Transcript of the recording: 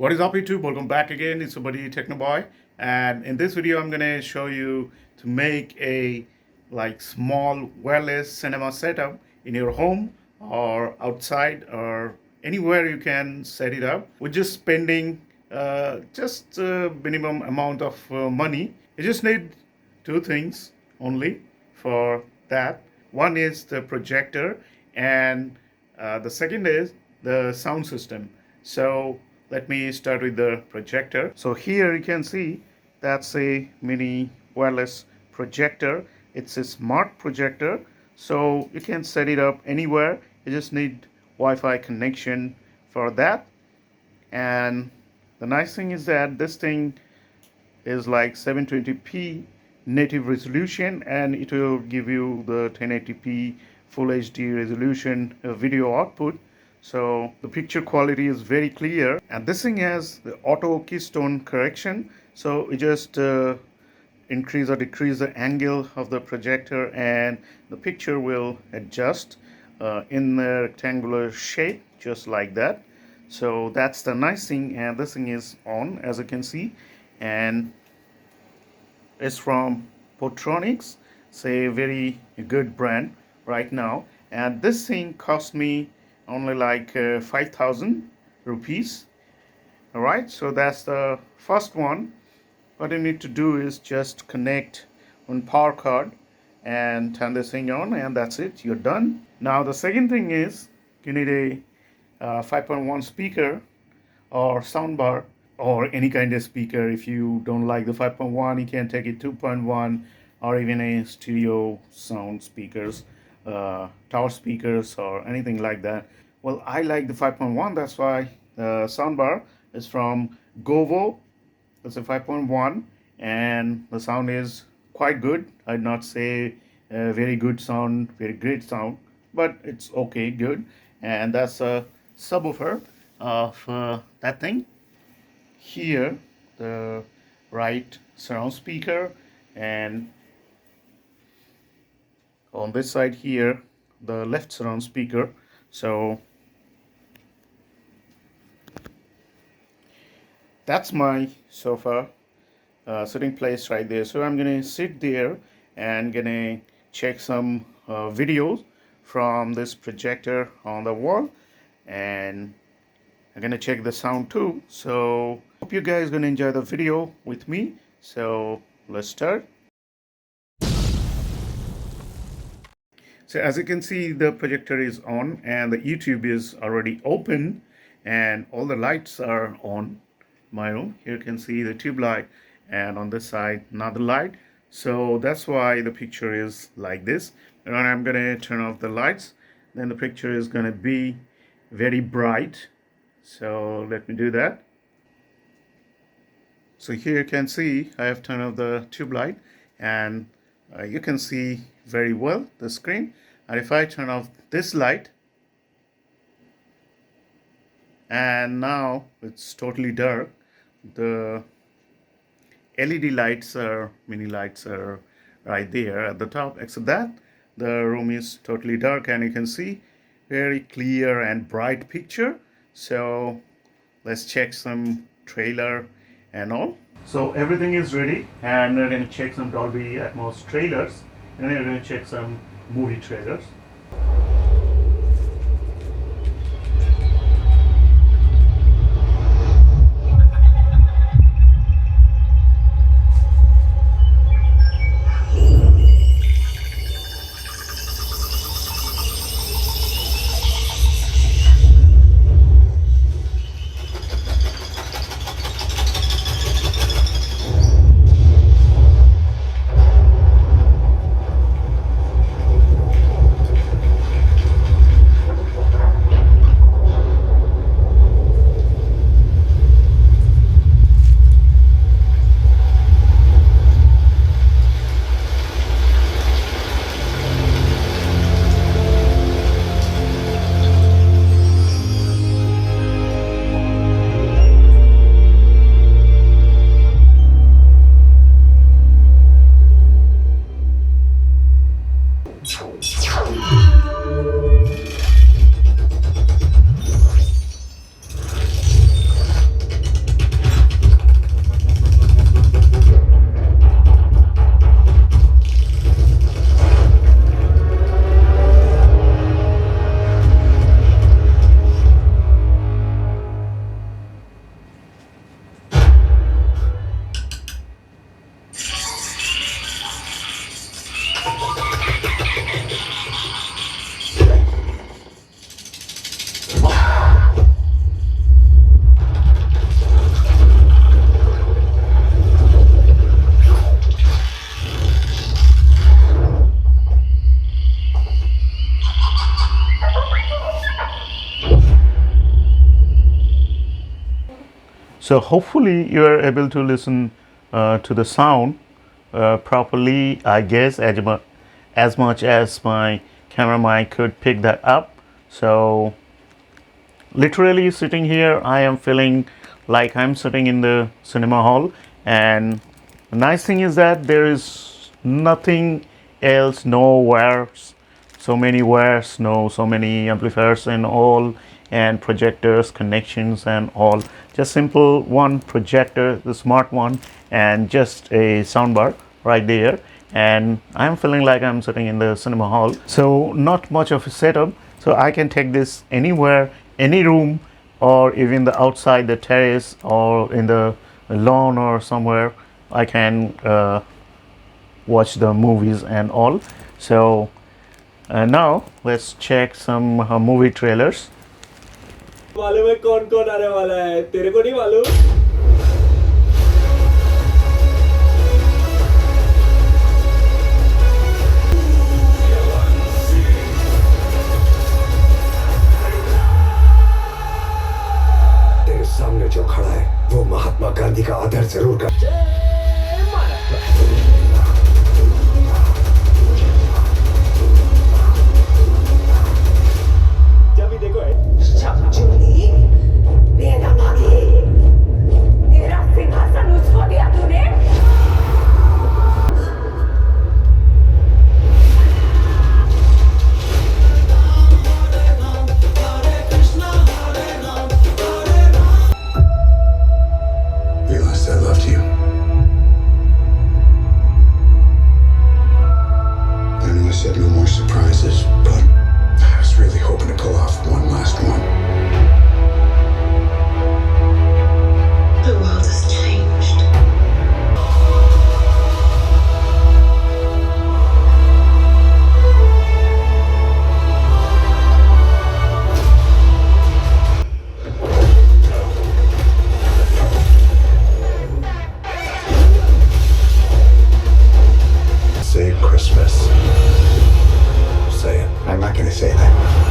What is up YouTube? Welcome back again. It's your buddy Technoboy, and in this video I'm gonna show you to make a small wireless cinema setup in your home or outside or anywhere you can set it up with just spending just a minimum amount of money. You just need two things only for that. One is the projector, and the second is the sound system. So let me start with the projector. So here you can see that's a mini wireless projector. It's a smart projector, so you can set it up anywhere. You just need Wi-Fi connection for that. And the nice thing is that this thing is like 720p native resolution, and it will give you the 1080p full HD resolution video output. So the picture quality is very clear, and this thing has the auto keystone correction, so you just increase or decrease the angle of the projector and the picture will adjust in the rectangular shape just like that. So that's the nice thing, and this thing is on, as you can see, and it's from Portronics. It's a very good brand right now, and this thing cost me only like 5,000 rupees. All right, so that's the first one. What you need to do is just connect one power card and turn this thing on, and that's it, you're done. Now the second thing is you need a 5.1 speaker or soundbar or any kind of speaker. If you don't like the 5.1, you can take it 2.1 or even a stereo sound speakers, tower speakers or anything like that. Well, I like the 5.1, that's why the soundbar is from Govo. It's a 5.1 and the sound is quite good. I'd not say very good sound, very great sound, but it's okay, good. And that's a subwoofer of that thing. Here, the right surround speaker, and on this side here, the left surround speaker. So that's my sofa sitting place right there. So I'm gonna sit there and gonna check some videos from this projector on the wall, and I'm gonna check the sound too. So hope you guys gonna enjoy the video with me. So let's start. So as you can see, the projector is on and the YouTube is already open and all the lights are on my room. Here you can see the tube light, and on this side another light. So that's why the picture is like this. And I'm gonna turn off the lights, then the picture is gonna be very bright. So let me do that. So here you can see I have turned off the tube light, and you can see very well the screen. And if I turn off this light, and now it's totally dark, the LED lights are, mini lights are right there at the top. Except that the room is totally dark, and you can see very clear and bright picture. So let's check some trailer and all. So everything is ready, and we're going to check some Dolby Atmos trailers, and then we're going to check some movie trailers. So hopefully you are able to listen to the sound properly, I guess, as much as my camera mic could pick that up. So literally sitting here, I am feeling like I'm sitting in the cinema hall. And the nice thing is that there is nothing else, no wires, so many wires, no, so many amplifiers and all, and projectors, connections and all. Just simple one projector, the smart one, and just a soundbar right there. And I'm feeling like I'm sitting in the cinema hall. So not much of a setup. So I can take this anywhere, any room, or even the outside the terrace or in the lawn or somewhere. I can watch the movies and all. So now let's check some movie trailers. मालूम है कौन कौन आने वाला है तेरे को नहीं मालूम तेरे सामने जो खड़ा है वो महात्मा गांधी का आदर जरूर कर Say Christmas. Say it. I'm not going to say that.